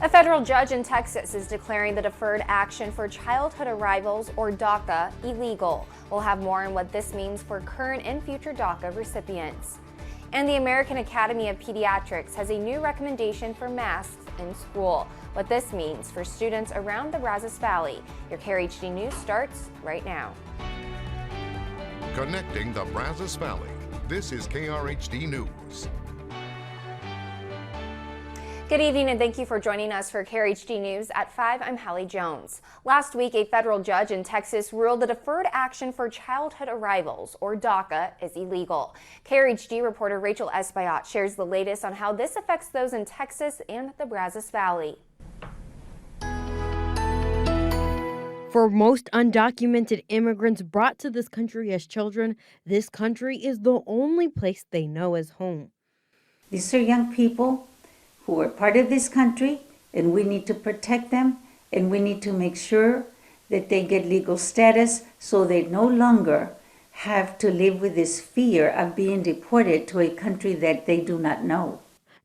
A federal judge in Texas is declaring the Deferred Action for Childhood Arrivals, or DACA, illegal. We'll have more on what this means for current and future DACA recipients. And the American Academy of Pediatrics has a new recommendation for masks in school. What this means for students around the Brazos Valley. Your KRHD News starts right now. Connecting the Brazos Valley. This is KRHD News. Good evening and thank you for joining us for KRHD News at 5. I'm Hallie Jones. Last week, a federal judge in Texas ruled the Deferred Action for Childhood Arrivals, or DACA, is illegal. KRHD reporter Rachel Espaillat shares the latest on how this affects those in Texas and the Brazos Valley. For most undocumented immigrants brought to this country as children, this country is the only place they know as home. These are young people who are part of this country, and we need to protect them, and we need to make sure that they get legal status so they no longer have to live with this fear of being deported to a country that they do not know.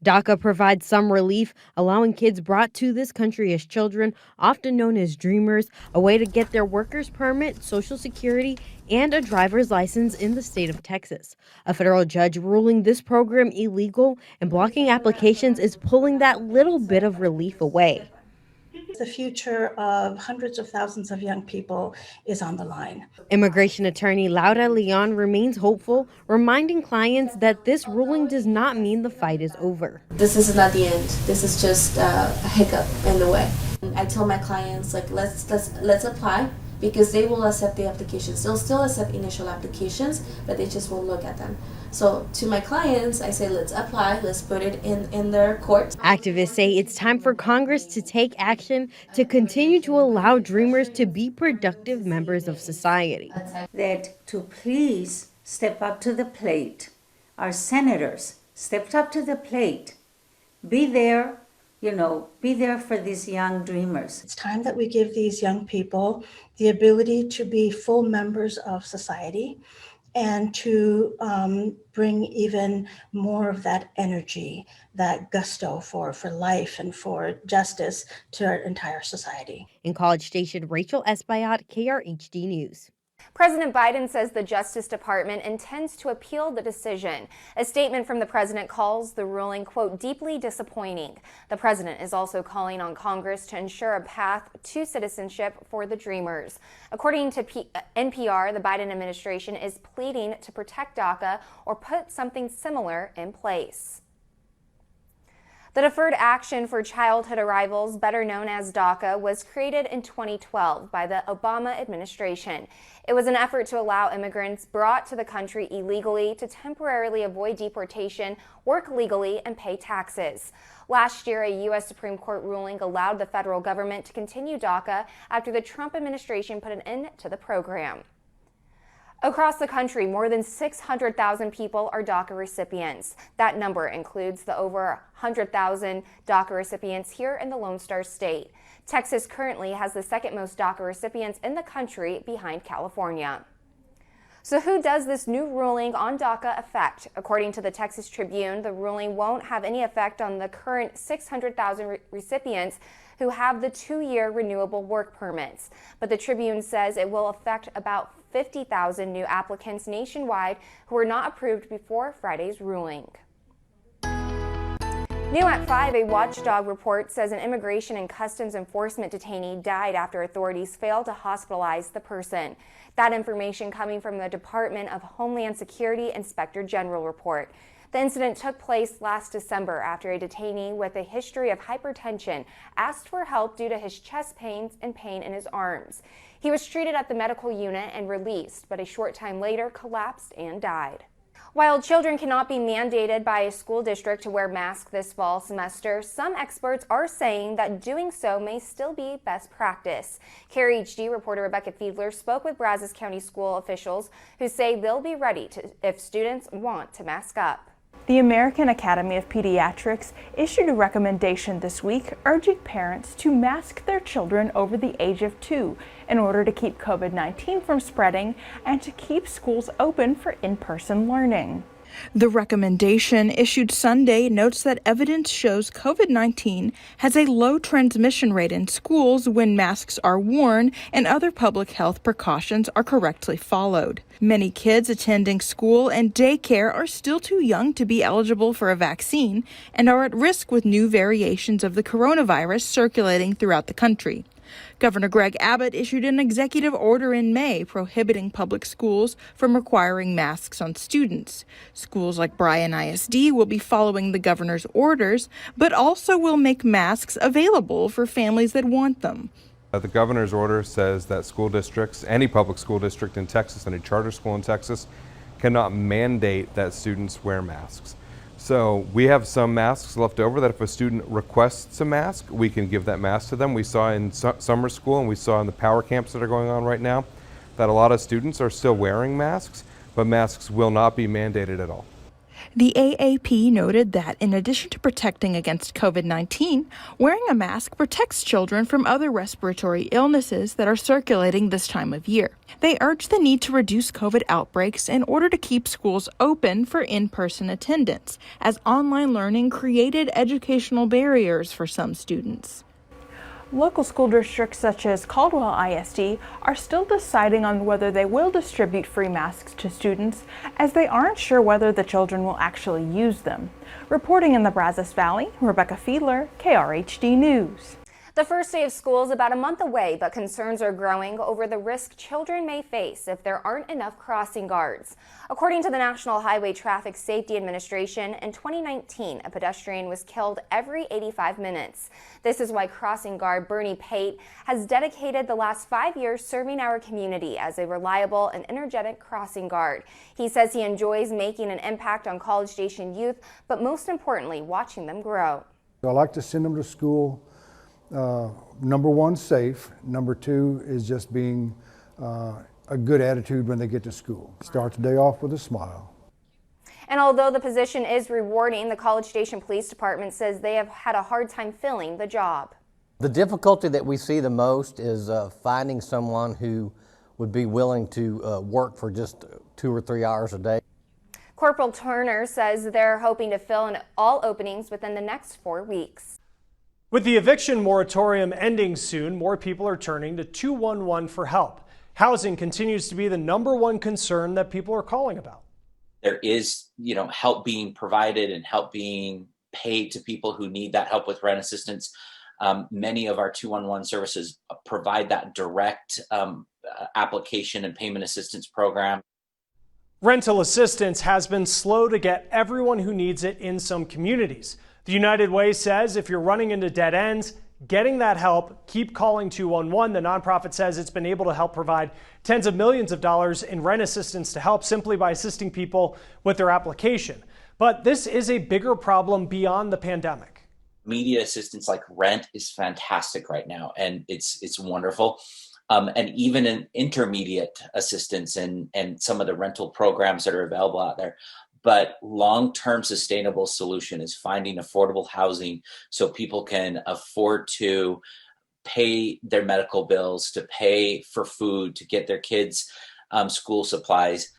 DACA provides some relief, allowing kids brought to this country as children, often known as dreamers, a way to get their worker's permit, Social Security, and a driver's license in the state of Texas. A federal judge ruling this program illegal and blocking applications is pulling that little bit of relief away. The future of hundreds of thousands of young people is on the line. Immigration attorney Laura Leon remains hopeful, reminding clients that this ruling does not mean the fight is over. This is not the end. This is just a hiccup in the way. I tell my clients, like, let's apply, because they will accept the applications. They'll still accept initial applications, but they just won't look at them. So to my clients, I say, let's apply, let's put it in their court. Activists say it's time for Congress to take action to continue to allow dreamers to be productive members of society. That to please step up to the plate. Our senators stepped up to the plate. Be there, be there for these young dreamers. It's time that we give these young people the ability to be full members of society and to bring even more of that energy, that gusto for life and for justice to our entire society. In College Station, Rachel Espaillat, KRHD News. President Biden says the Justice Department intends to appeal the decision. A statement from the president calls the ruling, quote, deeply disappointing. The president is also calling on Congress to ensure a path to citizenship for the Dreamers. According to NPR, the Biden administration is pleading to protect DACA or put something similar in place. The Deferred Action for Childhood Arrivals, better known as DACA, was created in 2012 by the Obama administration. It was an effort to allow immigrants brought to the country illegally to temporarily avoid deportation, work legally, and pay taxes. Last year, a U.S. Supreme Court ruling allowed the federal government to continue DACA after the Trump administration put an end to the program. Across the country, more than 600,000 people are DACA recipients. That number includes the over 100,000 DACA recipients here in the Lone Star State. Texas currently has the second most DACA recipients in the country, behind California. So who does this new ruling on DACA affect? According to the Texas Tribune, the ruling won't have any effect on the current 600,000 recipients who have the 2-year renewable work permits. But the Tribune says it will affect about 50,000 new applicants nationwide who were not approved before Friday's ruling. New at 5, a watchdog report says an Immigration and Customs Enforcement detainee died after authorities failed to hospitalize the person. That information coming from the Department of Homeland Security Inspector General report. The incident took place last December after a detainee with a history of hypertension asked for help due to his chest pains and pain in his arms. He was treated at the medical unit and released, but a short time later collapsed and died. While children cannot be mandated by a school district to wear masks this fall semester, some experts are saying that doing so may still be best practice. KRHD reporter Rebecca Fiedler spoke with Brazos County school officials who say they'll be ready if students want to mask up. The American Academy of Pediatrics issued a recommendation this week urging parents to mask their children over the age of 2 in order to keep COVID-19 from spreading and to keep schools open for in-person learning. The recommendation issued Sunday notes that evidence shows COVID-19 has a low transmission rate in schools when masks are worn and other public health precautions are correctly followed. Many kids attending school and daycare are still too young to be eligible for a vaccine and are at risk with new variations of the coronavirus circulating throughout the country. Governor Greg Abbott issued an executive order in May prohibiting public schools from requiring masks on students. Schools like Bryan ISD will be following the governor's orders, but also will make masks available for families that want them. The governor's order says that school districts, any public school district in Texas, any charter school in Texas, cannot mandate that students wear masks. So we have some masks left over that if a student requests a mask, we can give that mask to them. We saw in summer school and we saw in the power camps that are going on right now that a lot of students are still wearing masks, but masks will not be mandated at all. The AAP noted that in addition to protecting against COVID-19, wearing a mask protects children from other respiratory illnesses that are circulating this time of year. They urge the need to reduce COVID outbreaks in order to keep schools open for in-person attendance, as online learning created educational barriers for some students. Local school districts such as Caldwell ISD are still deciding on whether they will distribute free masks to students, as they aren't sure whether the children will actually use them. Reporting in the Brazos Valley, Rebecca Fiedler, KRHD News. The first day of school is about a month away, but concerns are growing over the risk children may face if there aren't enough crossing guards. According to the National Highway Traffic Safety Administration, in 2019, a pedestrian was killed every 85 minutes. This is why crossing guard Bernie Pate has dedicated the last 5 years serving our community as a reliable and energetic crossing guard. He says he enjoys making an impact on College Station youth, but most importantly, watching them grow. I like to send them to school. Number one, safe. Number two is just being a good attitude when they get to school. Start the day off with a smile. And although the position is rewarding, the College Station Police Department says they have had a hard time filling the job. The difficulty that we see the most is finding someone who would be willing to work for just 2 or 3 hours a day. Corporal Turner says they're hoping to fill in all openings within the next 4 weeks. With the eviction moratorium ending soon, more people are turning to 211 for help. Housing continues to be the #1 concern that people are calling about. There is, help being provided and help being paid to people who need that help with rent assistance. Many of our 211 services provide that direct application and payment assistance program. Rental assistance has been slow to get everyone who needs it in some communities. The United Way says if you're running into dead ends, getting that help, keep calling 211. The nonprofit says it's been able to help provide tens of millions of dollars in rent assistance to help simply by assisting people with their application. But this is a bigger problem beyond the pandemic. Media assistance like rent is fantastic right now, and it's wonderful. And even an intermediate assistance and some of the rental programs that are available out there. But long-term sustainable solution is finding affordable housing so people can afford to pay their medical bills, to pay for food, to get their kids school supplies.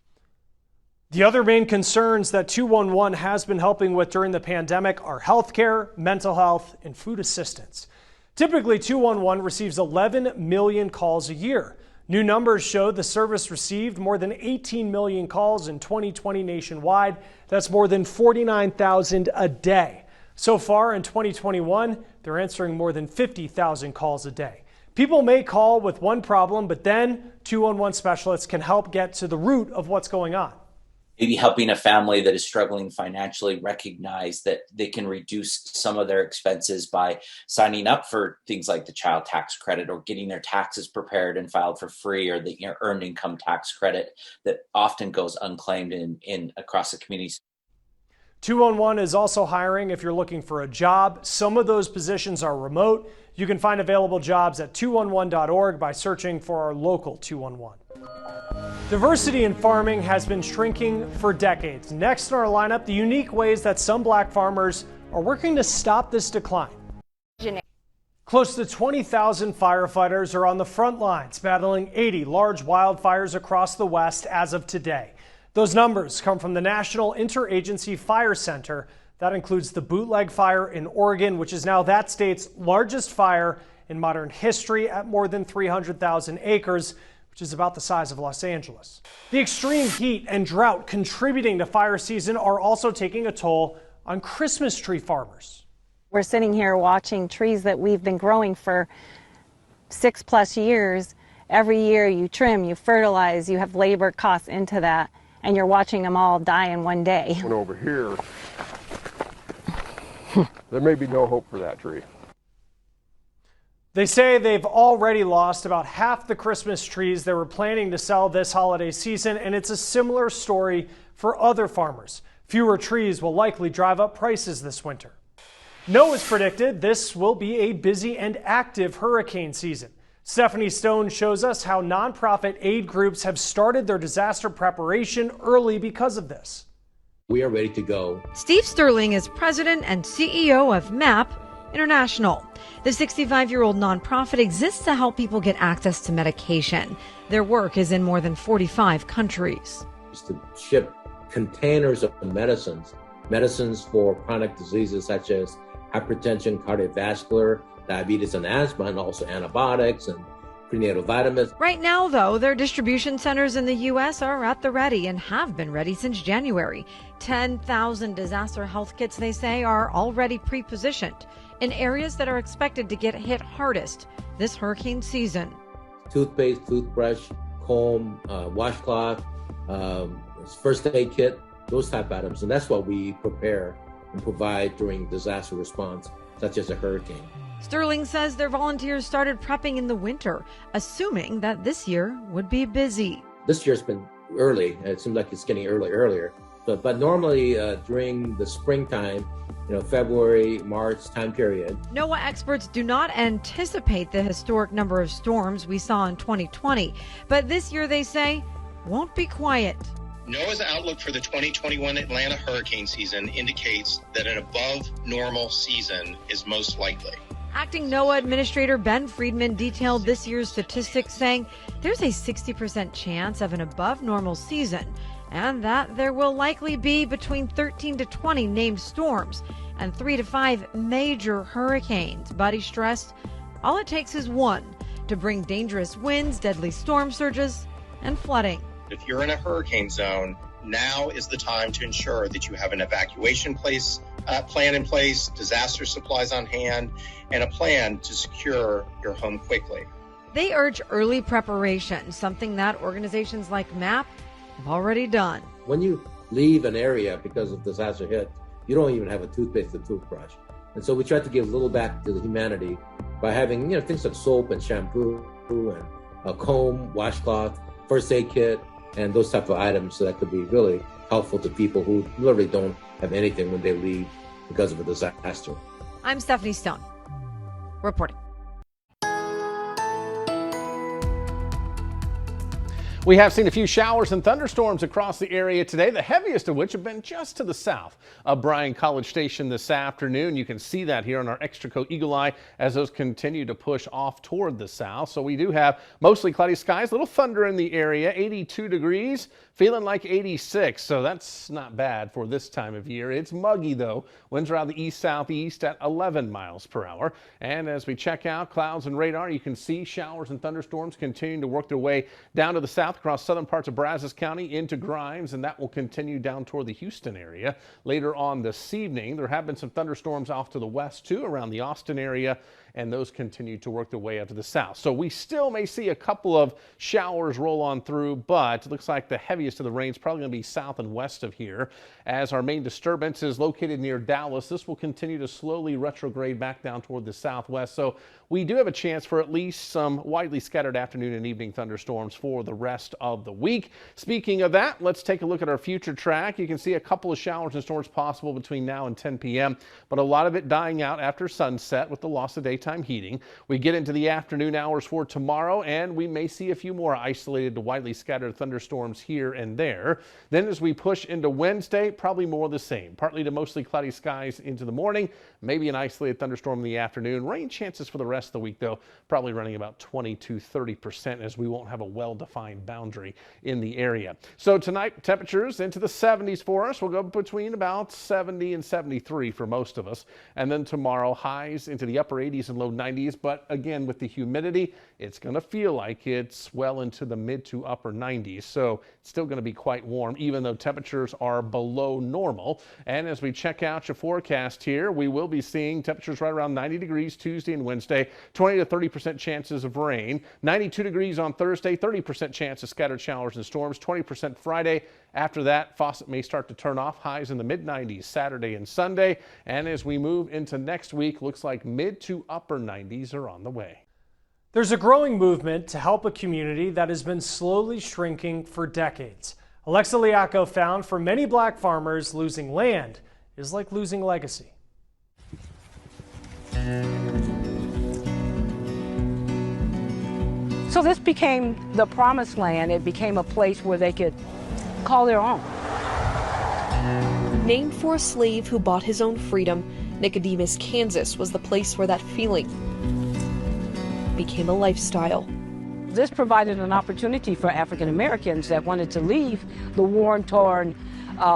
The other main concerns that 211 has been helping with during the pandemic are healthcare, mental health, and food assistance. Typically, 211 receives 11 million calls a year. New numbers show the service received more than 18 million calls in 2020 nationwide. That's more than 49,000 a day. So far in 2021, they're answering more than 50,000 calls a day. People may call with one problem, but then 211 specialists can help get to the root of what's going on. Maybe helping a family that is struggling financially recognize that they can reduce some of their expenses by signing up for things like the child tax credit or getting their taxes prepared and filed for free, or the earned income tax credit that often goes unclaimed in across the communities. 211 is also hiring if you're looking for a job. Some of those positions are remote. You can find available jobs at 211.org by searching for our local 211. Diversity in farming has been shrinking for decades. Next in our lineup, the unique ways that some black farmers are working to stop this decline. Close to 20,000 firefighters are on the front lines, battling 80 large wildfires across the West as of today. Those numbers come from the National Interagency Fire Center. That includes the Bootleg Fire in Oregon, which is now that state's largest fire in modern history at more than 300,000 acres, which is about the size of Los Angeles. The extreme heat and drought contributing to fire season are also taking a toll on Christmas tree farmers. We're sitting here watching trees that we've been growing for 6+ years. Every year you trim, you fertilize, you have labor costs into that, and you're watching them all die in one day. And over here, there may be no hope for that tree. They say they've already lost about half the Christmas trees they were planning to sell this holiday season, and it's a similar story for other farmers. Fewer trees will likely drive up prices this winter. NOAA's predicted this will be a busy and active hurricane season. Stephanie Stone shows us how nonprofit aid groups have started their disaster preparation early because of this. We are ready to go. Steve Sterling is president and CEO of MAP International. The 65-year-old nonprofit exists to help people get access to medication. Their work is in more than 45 countries. It's to ship containers of medicines for chronic diseases such as hypertension, cardiovascular, diabetes and asthma, and also antibiotics and prenatal vitamins. Right now, though, their distribution centers in the U.S. are at the ready and have been ready since January. 10,000 disaster health kits, they say, are already pre-positioned in areas that are expected to get hit hardest this hurricane season. Toothpaste, toothbrush, comb, washcloth, first aid kit, those type items. And that's what we prepare and provide during disaster response, such as a hurricane. Sterling says their volunteers started prepping in the winter, assuming that this year would be busy. This year's been early. It seems like it's getting earlier. But normally during the springtime, February, March time period. NOAA experts do not anticipate the historic number of storms we saw in 2020. But this year, they say, won't be quiet. NOAA's outlook for the 2021 Atlanta hurricane season indicates that an above normal season is most likely. Acting NOAA Administrator Ben Friedman detailed this year's statistics, saying there's a 60% chance of an above normal season, and that there will likely be between 13 to 20 named storms and 3 to 5 major hurricanes. But he stressed all it takes is one to bring dangerous winds, deadly storm surges, and flooding. If you're in a hurricane zone, now is the time to ensure that you have an evacuation plan in place, disaster supplies on hand, and a plan to secure your home quickly. They urge early preparation, something that organizations like MAP have already done. When you leave an area because of disaster hit, you don't even have a toothpaste or toothbrush. And so we try to give a little back to the humanity by having things like soap and shampoo and a comb, washcloth, first aid kit, and those type of items. So that could be really helpful to people who literally don't have anything when they leave because of a disaster. I'm Stephanie Stone, reporting. We have seen a few showers and thunderstorms across the area today, the heaviest of which have been just to the south of Bryan College Station this afternoon. You can see that here on our Extraco Eagle Eye as those continue to push off toward the south. So we do have mostly cloudy skies, a little thunder in the area, 82 degrees, feeling like 86. So that's not bad for this time of year. It's muggy though. Winds around the east-southeast at 11 miles per hour. And as we check out clouds and radar, you can see showers and thunderstorms continuing to work their way down to the south across southern parts of Brazos County into Grimes, and that will continue down toward the Houston area. Later on this evening, there have been some thunderstorms off to the west too, around the Austin area, and those continue to work their way up to the south. So we still may see a couple of showers roll on through, but it looks like the heaviest of the rain is probably going to be south and west of here. As our main disturbance is located near Dallas, this will continue to slowly retrograde back down toward the southwest. So we do have a chance for at least some widely scattered afternoon and evening thunderstorms for the rest of the week. Speaking of that, let's take a look at our future track. You can see a couple of showers and storms possible between now and 10 p.m., but a lot of it dying out after sunset with the loss of daytime heating. We get into the afternoon hours for tomorrow, and we may see a few more isolated to widely scattered thunderstorms here and there. Then as we push into Wednesday, probably more of the same. Partly to mostly cloudy skies into the morning, maybe an isolated thunderstorm in the afternoon. Rain chances for the rest of the week, though, probably running about 20 to 30% as we won't have a well-defined boundary in the area. So tonight, temperatures into the 70s for us. We'll go between about 70 and 73 for most of us. And then tomorrow, highs into the upper 80s and low 90s. But again, with the humidity, it's going to feel like it's well into the mid to upper 90s. So it's still going to be quite warm, even though temperatures are below normal. And as we check out your forecast here, we will be seeing temperatures right around 90 degrees Tuesday and Wednesday, 20 to 30% chances of rain, 92 degrees on Thursday, 30% chance of scattered showers and storms, 20% Friday. After that, faucet may start to turn off, highs in the mid-90s Saturday and Sunday. And as we move into next week, looks like mid to upper 90s are on the way. There's a growing movement to help a community that has been slowly shrinking for decades. Alexa Liacco found for many black farmers, losing land is like losing legacy. So this became the promised land. It became a place where they could call their own. Named for a slave who bought his own freedom, Nicodemus, Kansas was the place where that feeling became a lifestyle. This provided an opportunity for African Americans that wanted to leave the war-torn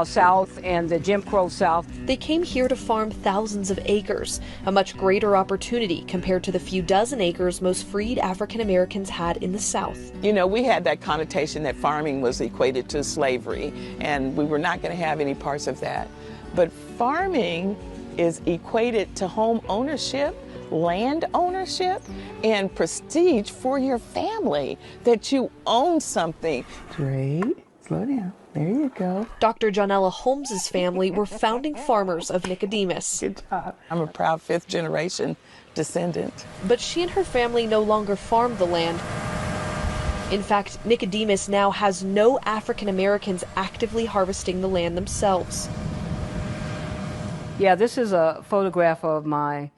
South and the Jim Crow South. They came here to farm thousands of acres, a much greater opportunity compared to the few dozen acres most freed African Americans had in the South. You know, we had that connotation that farming was equated to slavery, and we were not going to have any parts of that. But farming is equated to home ownership, land ownership, and prestige for your family, that you own something. Great, slow down. There you go. Dr. Johnella Holmes's family were founding farmers of Nicodemus. Good job. I'm a proud fifth-generation descendant. But she and her family no longer farm the land. In fact, Nicodemus now has no African Americans actively harvesting the land themselves. Yeah, this is a photograph of my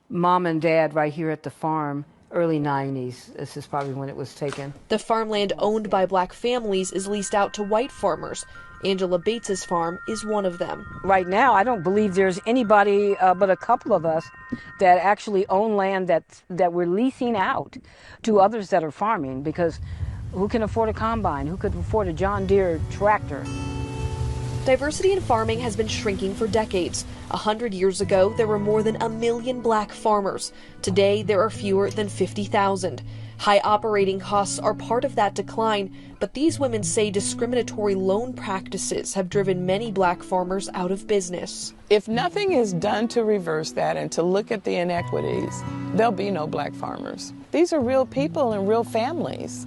mom and dad right here at the farm, early 90s. This is probably when it was taken. The farmland owned by black families is leased out to white farmers. Angela Bates's farm is one of them. Right now, I don't believe there's anybody but a couple of us that actually own land that we're leasing out to others that are farming, because who can afford a combine? Who could afford a John Deere tractor? Diversity in farming has been shrinking for decades. 100 years ago, there were more than 1 million black farmers. Today, there are fewer than 50,000. High operating costs are part of that decline, but these women say discriminatory loan practices have driven many black farmers out of business. If nothing is done to reverse that and to look at the inequities, there'll be no black farmers. These are real people and real families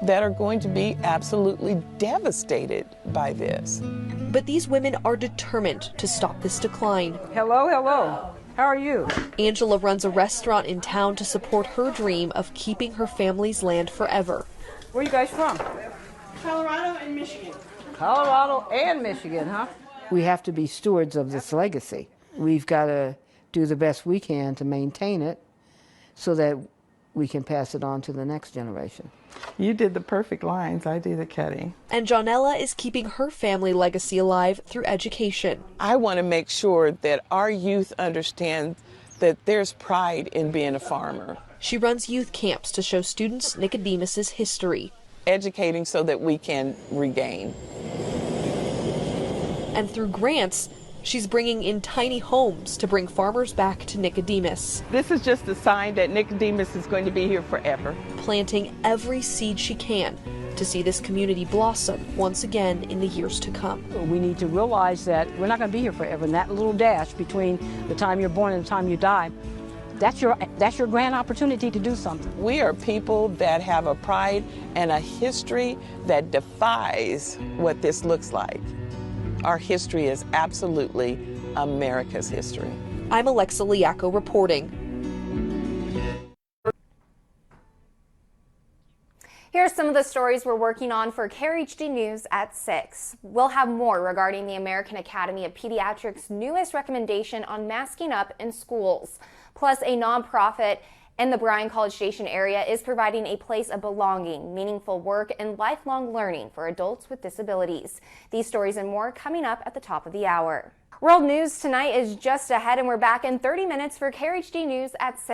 that are going to be absolutely devastated by this. But these women are determined to stop this decline. Hello, hello. How are you? Angela runs a restaurant in town to support her dream of keeping her family's land forever. Where are you guys from? Colorado and Michigan. Colorado and Michigan, huh? We have to be stewards of this legacy. We've got to do the best we can to maintain it so that we can pass it on to the next generation. You did the perfect lines. I do the cutting. And Johnella is keeping her family legacy alive through education. I want to make sure that our youth understand that there's pride in being a farmer. She runs youth camps to show students Nicodemus's history. Educating so that we can regain. And through grants, she's bringing in tiny homes to bring farmers back to Nicodemus. This is just a sign that Nicodemus is going to be here forever. Planting every seed she can to see this community blossom once again in the years to come. We need to realize that we're not going to be here forever, and that little dash between the time you're born and the time you die, that's your grand opportunity to do something. We are people that have a pride and a history that defies what this looks like. Our history is absolutely America's history. I'm Alexa Liacco reporting. Here are some of the stories we're working on for Krhd News at 6. We'll have more regarding the American Academy of Pediatrics' newest recommendation on masking up in schools. Plus, a nonprofit in the Bryan College Station area is providing a place of belonging, meaningful work, and lifelong learning for adults with disabilities. These stories and more coming up at the top of the hour. World news tonight is just ahead, and we're back in 30 minutes for Krhd News at 6.